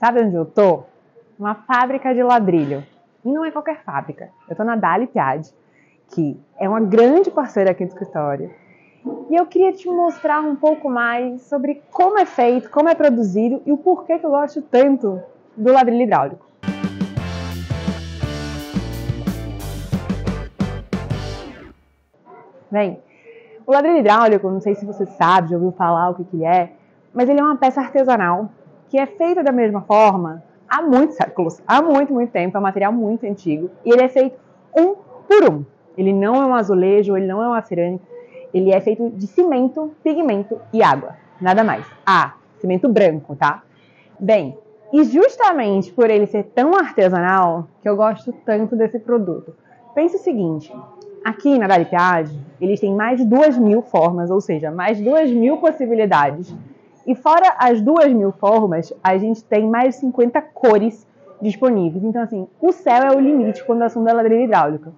Sabe onde eu tô? Uma fábrica de ladrilho. E não é qualquer fábrica. Eu tô na Dali Piage, que é uma grande parceira aqui do escritório. E eu queria te mostrar um pouco mais sobre como é feito, como é produzido e o porquê que eu gosto tanto do ladrilho hidráulico. Bem, o ladrilho hidráulico, não sei se você sabe, já ouviu falar o que ele é, mas ele é uma peça artesanal que é feita da mesma forma há muitos séculos, há muito tempo, é um material muito antigo, e ele é feito um por um. Ele não é um azulejo, ele não é uma cerâmica, ele é feito de cimento, pigmento e água, nada mais. Cimento branco, tá? Bem, e justamente por ele ser tão artesanal que eu gosto tanto desse produto. Pense o seguinte, aqui na Dali Piage, eles têm mais de 2.000 formas, ou seja, mais de 2.000 possibilidades. E fora as 2.000 formas, a gente tem mais de 50 cores disponíveis. Então, assim, o céu é o limite quando o assunto é ladrilho hidráulico.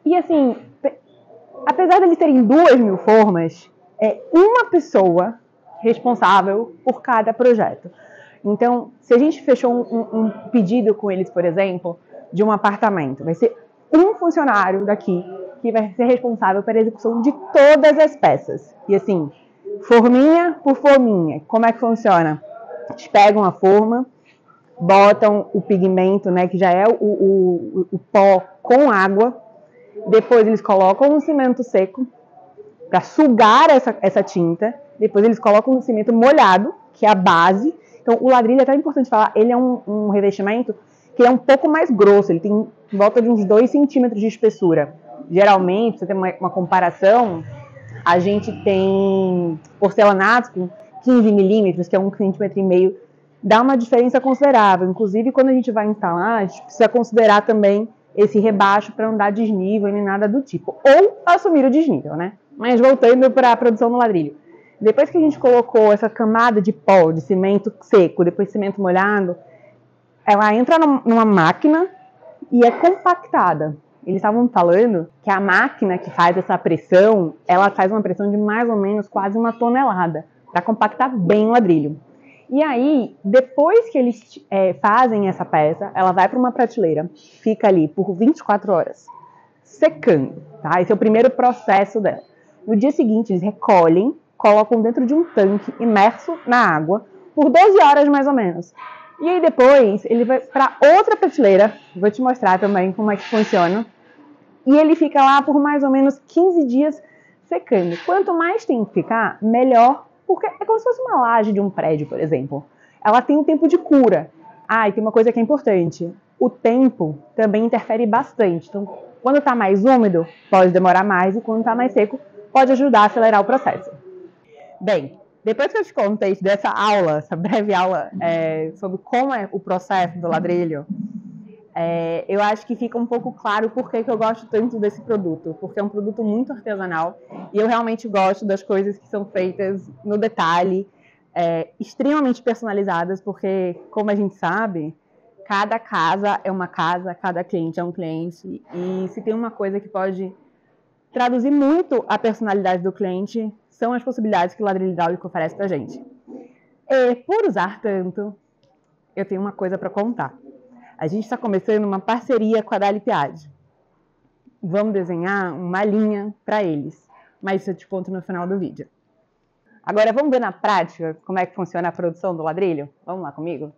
E, assim, apesar de eles terem 2.000 formas, é uma pessoa responsável por cada projeto. Então, se a gente fechou um pedido com eles, por exemplo, de um apartamento, vai ser um funcionário daqui que vai ser responsável pela execução de todas as peças. E assim, forminha por forminha, como é que funciona? Eles pegam a forma, botam o pigmento, né, que já é o pó com água, depois eles colocam um cimento seco para sugar essa tinta, depois eles colocam um cimento molhado, que é a base. Então, o ladrilho, é até importante falar, ele é um revestimento que é um pouco mais grosso, ele tem em volta de uns 2 centímetros de espessura. Geralmente, você tem uma comparação, a gente tem porcelanato com 15 milímetros, que é 1,5 cm, dá uma diferença considerável. Inclusive, quando a gente vai instalar, a gente precisa considerar também esse rebaixo para não dar desnível nem nada do tipo. Ou assumir o desnível, né? Mas voltando para a produção do ladrilho. Depois que a gente colocou essa camada de pó, de cimento seco, depois cimento molhado, ela entra numa máquina e é compactada. Eles estavam falando que a máquina que faz essa pressão, ela faz uma pressão de mais ou menos quase 1 tonelada, para compactar bem o ladrilho. E aí, depois que eles fazem essa peça, ela vai para uma prateleira, fica ali por 24 horas, secando, tá? Esse é o primeiro processo dela. No dia seguinte, eles recolhem, colocam dentro de um tanque imerso na água, por 12 horas mais ou menos. E aí depois, ele vai para outra prateleira, vou te mostrar também como é que funciona, e ele fica lá por mais ou menos 15 dias secando. Quanto mais tempo ficar, melhor, porque é como se fosse uma laje de um prédio, por exemplo. Ela tem um tempo de cura. E tem uma coisa que é importante. O tempo também interfere bastante. Então, quando está mais úmido, pode demorar mais, e quando está mais seco, pode ajudar a acelerar o processo. Bem, depois que eu te contei dessa aula, essa breve aula sobre como é o processo do ladrilho, eu acho que fica um pouco claro por que eu gosto tanto desse produto, porque é um produto muito artesanal e eu realmente gosto das coisas que são feitas no detalhe, extremamente personalizadas, porque, como a gente sabe, cada casa é uma casa, cada cliente é um cliente, e se tem uma coisa que pode traduzir muito a personalidade do cliente, são as possibilidades que o ladrilho hidráulico oferece pra gente. E por usar tanto, eu tenho uma coisa para contar. A gente está começando uma parceria com a Dali Piage. Vamos desenhar uma linha para eles, mas isso eu te conto no final do vídeo. Agora vamos ver na prática como é que funciona a produção do ladrilho? Vamos lá comigo?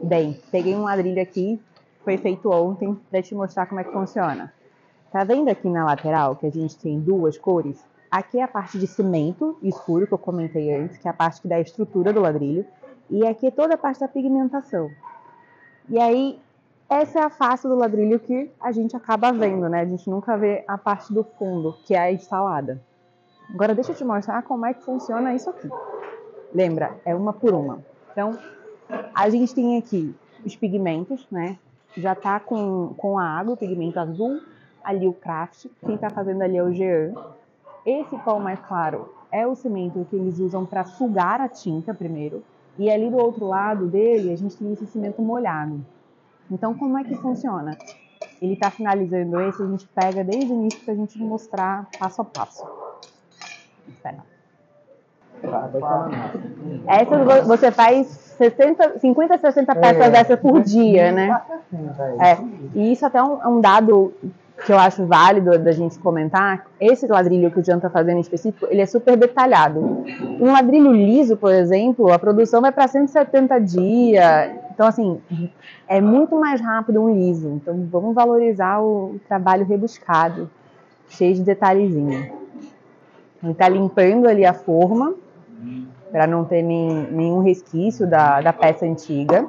Bem, peguei um ladrilho aqui, foi feito ontem, para te mostrar como é que funciona. Tá vendo aqui na lateral que a gente tem 2 cores? Aqui é a parte de cimento escuro que eu comentei antes, que é a parte que dá a estrutura do ladrilho. E aqui é toda a parte da pigmentação. E aí, essa é a face do ladrilho que a gente acaba vendo, né? A gente nunca vê a parte do fundo, que é a instalada. Agora deixa eu te mostrar como é que funciona isso aqui. Lembra, é uma por uma. Então, a gente tem aqui os pigmentos, né? Já tá com a água, o pigmento azul, ali o craft, quem tá fazendo ali é o Jean. Esse pó mais claro é o cimento que eles usam para sugar a tinta primeiro. E ali do outro lado dele, a gente tem esse cimento molhado. Então, como é que funciona? Ele está finalizando esse, a gente pega desde o início para a gente mostrar passo a passo. Espera. Essa você faz 50, 60 peças dessa por dia, né? E isso até é um dado que eu acho válido da gente comentar. Esse ladrilho que o Jean está fazendo em específico, ele é super detalhado. Um ladrilho liso, por exemplo, a produção vai para 170 dias. Então, assim, é muito mais rápido um liso. Então, vamos valorizar o trabalho rebuscado, cheio de detalhezinho. Ele está limpando ali a forma, para não ter nenhum resquício da peça antiga.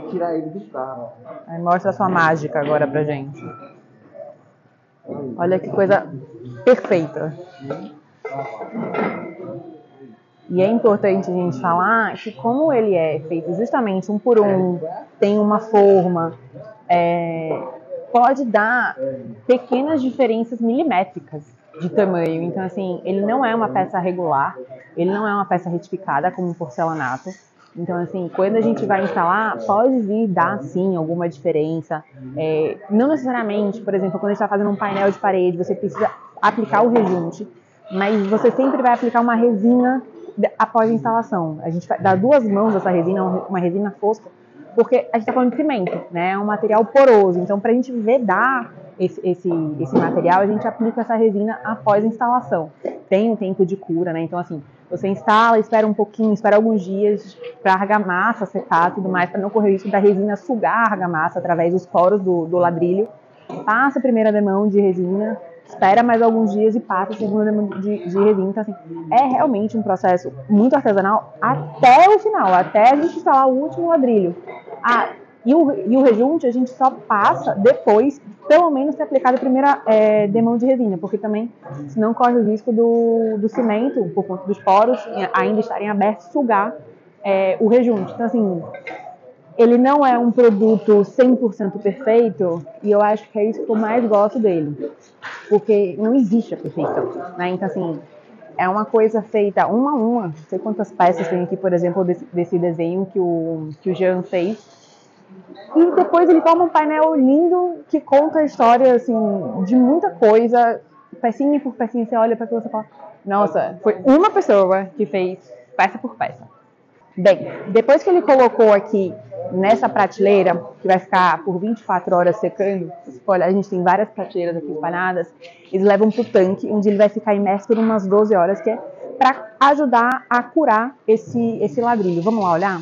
Tirar ele do carro. Aí mostra a sua mágica agora pra gente. Olha que coisa perfeita. E é importante a gente falar que como ele é feito justamente um por um, tem uma forma, pode dar pequenas diferenças milimétricas de tamanho. Então, assim, ele não é uma peça regular, ele não é uma peça retificada como um porcelanato. Então, assim, quando a gente vai instalar, pode vir dar, sim, alguma diferença. Não necessariamente, por exemplo, quando a gente está fazendo um painel de parede, você precisa aplicar o rejunte, mas você sempre vai aplicar uma resina após a instalação. A gente dá 2 mãos essa resina, uma resina fosca, porque a gente está falando de cimento, né? É um material poroso. Então, para a gente vedar esse material, a gente aplica essa resina após a instalação. Tem um tempo de cura, né? Então, assim, você instala, espera um pouquinho, espera alguns dias para a argamassa secar e tudo mais, para não correr o risco da resina sugar a argamassa através dos poros do ladrilho. Passa a primeira demão de resina, espera mais alguns dias e passa a segunda demão de resina. Então, assim, é realmente um processo muito artesanal até o final, até a gente instalar o último ladrilho. E o rejunte a gente só passa depois, pelo menos, ter aplicado a primeira demão de resina, porque também, senão corre o risco do cimento, por conta dos poros ainda estarem abertos, sugar o rejunte. Então, assim, ele não é um produto 100% perfeito, e eu acho que é isso que eu mais gosto dele, porque não existe a perfeição, né? Então, assim, é uma coisa feita uma a uma. Não sei quantas peças tem aqui, por exemplo, desse desenho que o Jean fez. E depois ele forma um painel lindo que conta a história, assim, de muita coisa, pecinha por pecinha. Você olha para aquilo e você fala, nossa, foi uma pessoa que fez peça por peça. Bem, depois que ele colocou aqui nessa prateleira, que vai ficar por 24 horas secando, olha, a gente tem várias prateleiras aqui espalhadas, eles levam para o tanque, onde ele vai ficar imerso por umas 12 horas, que é para ajudar a curar esse ladrilho. Vamos lá olhar?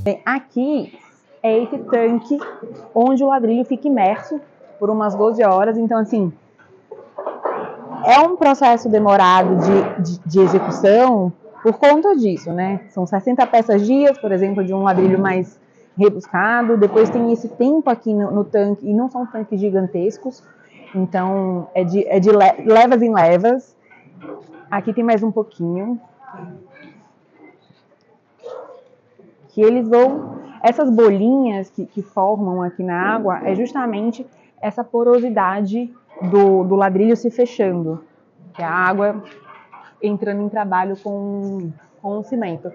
Bem, aqui é esse tanque onde o ladrilho fica imerso por umas 12 horas. Então, assim, é um processo demorado de execução, por conta disso, né? São 60 peças dias, por exemplo, de um ladrilho mais rebuscado. Depois tem esse tempo aqui no tanque, e não são tanques gigantescos, então é de levas em levas. Aqui tem mais um pouquinho. Que eles vão... Essas bolinhas que formam aqui na água é justamente essa porosidade do ladrilho se fechando, que é a água entrando em trabalho com o cimento.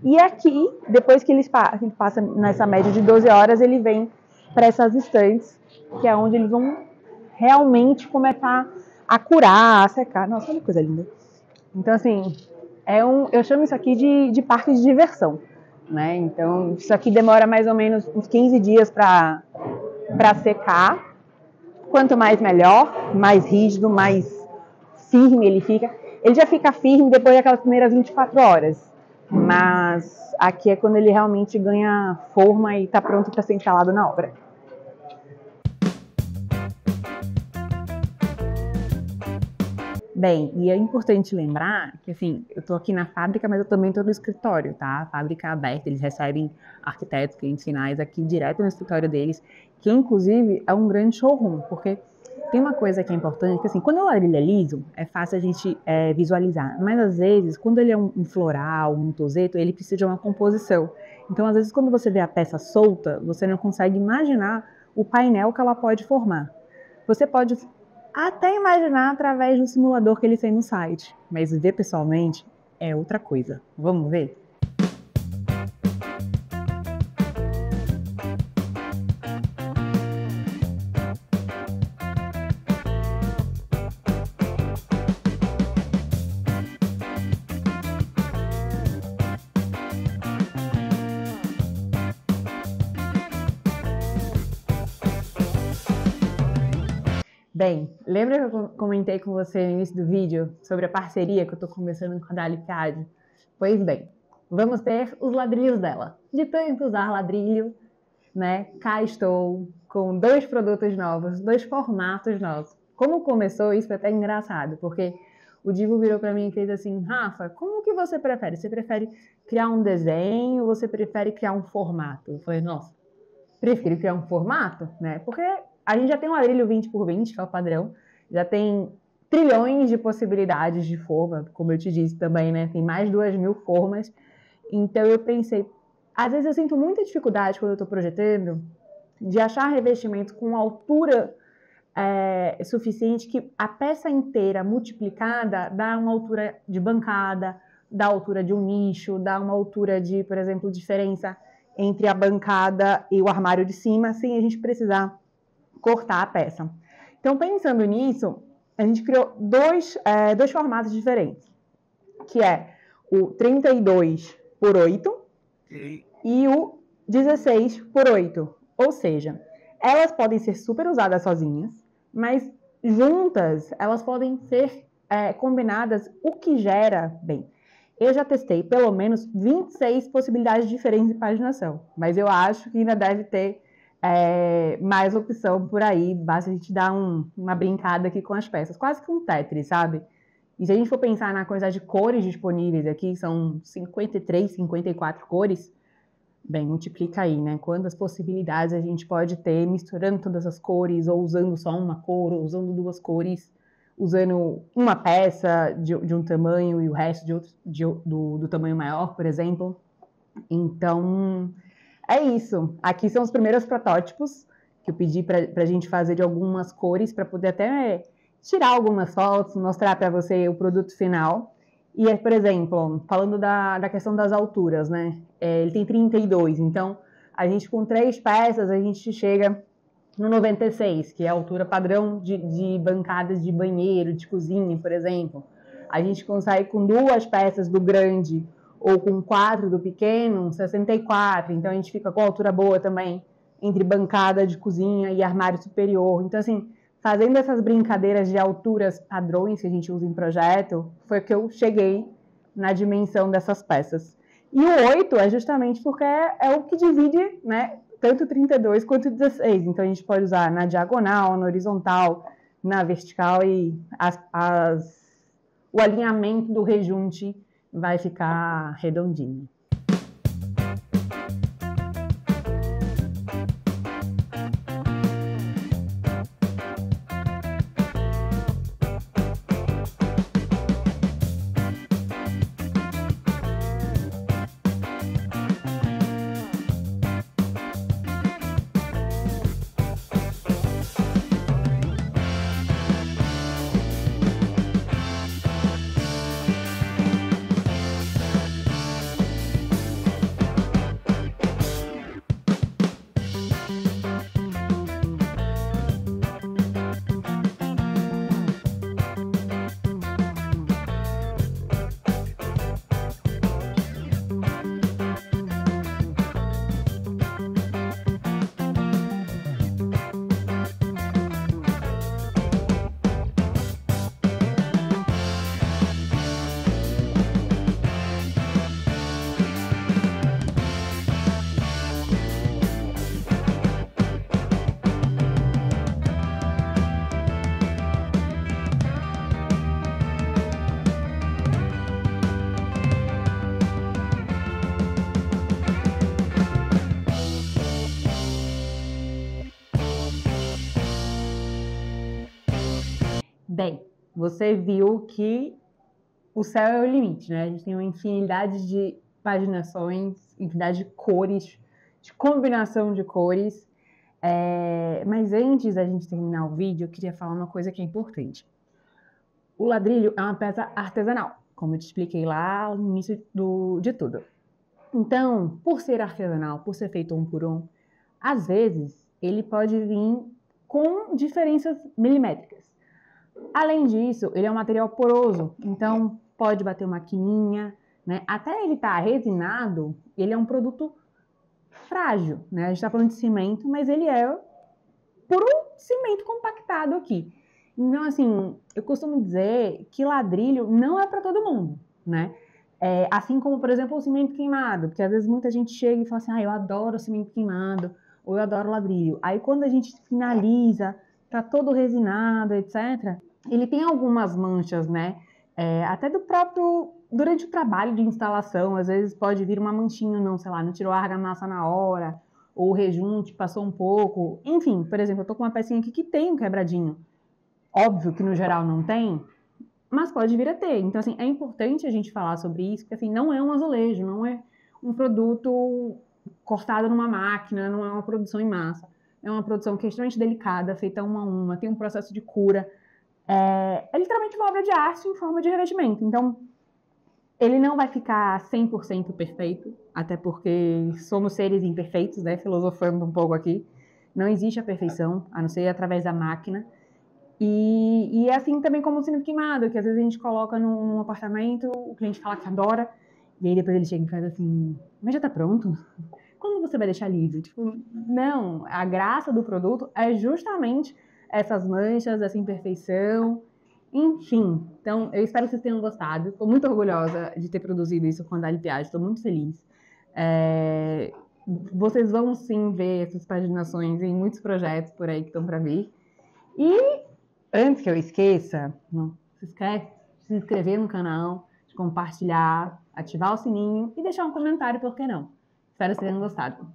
E aqui, depois que ele passa nessa média de 12 horas, ele vem para essas estantes, que é onde eles vão realmente começar a curar, a secar. Nossa, olha que coisa linda. Então, assim, eu chamo isso aqui de parque de diversão, né? Então, isso aqui demora mais ou menos uns 15 dias para secar. Quanto mais melhor, mais rígido, mais firme ele fica. Ele já fica firme depois daquelas primeiras 24 horas. Mas aqui é quando ele realmente ganha forma e está pronto para ser instalado na obra. Bem, e é importante lembrar que, assim, eu estou aqui na fábrica, mas eu também estou no escritório, tá? A fábrica é aberta, eles recebem arquitetos, clientes finais aqui direto no escritório deles, que inclusive é um grande showroom, porque tem uma coisa que é importante, que assim, quando o ladrilho é liso, é fácil a gente visualizar, mas às vezes, quando ele é um floral, um tozeto, ele precisa de uma composição. Então, às vezes, quando você vê a peça solta, você não consegue imaginar o painel que ela pode formar. Você pode até imaginar através do simulador que eles têm no site, mas ver pessoalmente é outra coisa. Vamos ver? Bem, lembra que eu comentei com você no início do vídeo sobre a parceria que eu estou começando com a Dali CAD? Pois bem, vamos ter os ladrilhos dela. De tanto usar ladrilho, né? Cá estou com 2 produtos novos, 2 formatos novos. Como começou, isso foi até engraçado, porque o Divo virou para mim e fez assim: Rafa, como que você prefere? Você prefere criar um desenho ou você prefere criar um formato? Eu falei, nossa, prefiro criar um formato, né? Porque a gente já tem um ladrilho 20x20, que é o padrão, já tem trilhões de possibilidades de forma, como eu te disse também, né? Tem mais de 2.000 formas. Então eu pensei, às vezes eu sinto muita dificuldade quando eu estou projetando de achar revestimento com altura suficiente que a peça inteira multiplicada dá uma altura de bancada, dá a altura de um nicho, dá uma altura de, por exemplo, diferença entre a bancada e o armário de cima, sem a gente precisar cortar a peça. Então, pensando nisso, a gente criou dois formatos diferentes, que é o 32x8 e o 16x8. Ou seja, elas podem ser super usadas sozinhas, mas juntas elas podem ser combinadas, o que gera, bem, eu já testei pelo menos 26 possibilidades diferentes de paginação, mas eu acho que ainda deve ter mais opção por aí, basta a gente dar uma brincada aqui com as peças, quase que um Tetris, sabe? E se a gente for pensar na quantidade de cores disponíveis aqui, são 53, 54 cores, bem, multiplica aí, né? Quantas possibilidades a gente pode ter misturando todas as cores, ou usando só uma cor, ou usando 2 cores, usando uma peça de um tamanho e o resto do tamanho maior, por exemplo. Então, é isso. Aqui são os primeiros protótipos que eu pedi para a gente fazer de algumas cores, para poder até tirar algumas fotos, mostrar para você o produto final. E, por exemplo, falando da questão das alturas, né? Ele tem 32, então a gente com 3 peças, a gente chega no 96, que é a altura padrão de bancadas de banheiro, de cozinha, por exemplo. A gente consegue com 2 peças do grande ou com 4 do pequeno, 64. Então a gente fica com a altura boa também entre bancada de cozinha e armário superior. Então, assim, fazendo essas brincadeiras de alturas padrões que a gente usa em projeto, foi que eu cheguei na dimensão dessas peças. E o 8 é justamente porque é o que divide, né, tanto 32 quanto 16. Então a gente pode usar na diagonal, na horizontal, na vertical, e o alinhamento do rejunte vai ficar redondinho. Bem, você viu que o céu é o limite, né? A gente tem uma infinidade de paginações, infinidade de cores, de combinação de cores. Mas antes da gente terminar o vídeo, eu queria falar uma coisa que é importante. O ladrilho é uma peça artesanal, como eu te expliquei lá no início de tudo. Então, por ser artesanal, por ser feito um por um, às vezes ele pode vir com diferenças milimétricas. Além disso, ele é um material poroso, então pode bater uma quininha, né? Até ele estar resinado, ele é um produto frágil, né? A gente está falando de cimento, mas ele é puro cimento compactado aqui. Então, assim, eu costumo dizer que ladrilho não é para todo mundo, né? Assim como, por exemplo, o cimento queimado, porque às vezes muita gente chega e fala assim, eu adoro cimento queimado, ou eu adoro ladrilho. Aí quando a gente finaliza, tá todo resinado, etc., ele tem algumas manchas, né? Até durante o trabalho de instalação, às vezes pode vir uma manchinha, não, sei lá, não tirou a argamassa na hora, ou o rejunte passou um pouco. Enfim, por exemplo, eu tô com uma pecinha aqui que tem um quebradinho. Óbvio que no geral não tem, mas pode vir a ter. Então, assim, é importante a gente falar sobre isso, porque, assim, não é um azulejo, não é um produto cortado numa máquina, não é uma produção em massa. É uma produção que é extremamente delicada, feita uma a uma, tem um processo de cura. É literalmente uma obra de arte em forma de revestimento. Então, ele não vai ficar 100% perfeito, até porque somos seres imperfeitos, né? Filosofando um pouco aqui. Não existe a perfeição, a não ser através da máquina. E é assim também como o cimento queimado, que às vezes a gente coloca num apartamento, o cliente fala que adora, e aí depois ele chega e faz assim, mas já tá pronto? Quando você vai deixar liso? Tipo, não, a graça do produto é justamente essas manchas, essa imperfeição, enfim. Então, eu espero que vocês tenham gostado. Estou muito orgulhosa de ter produzido isso com a Dali Piage, estou muito feliz. Vocês vão sim ver essas paginações em muitos projetos por aí que estão para vir. E antes que eu esqueça, não se esquece de se inscrever no canal, de compartilhar, ativar o sininho e deixar um comentário, por que não? Espero que vocês tenham gostado.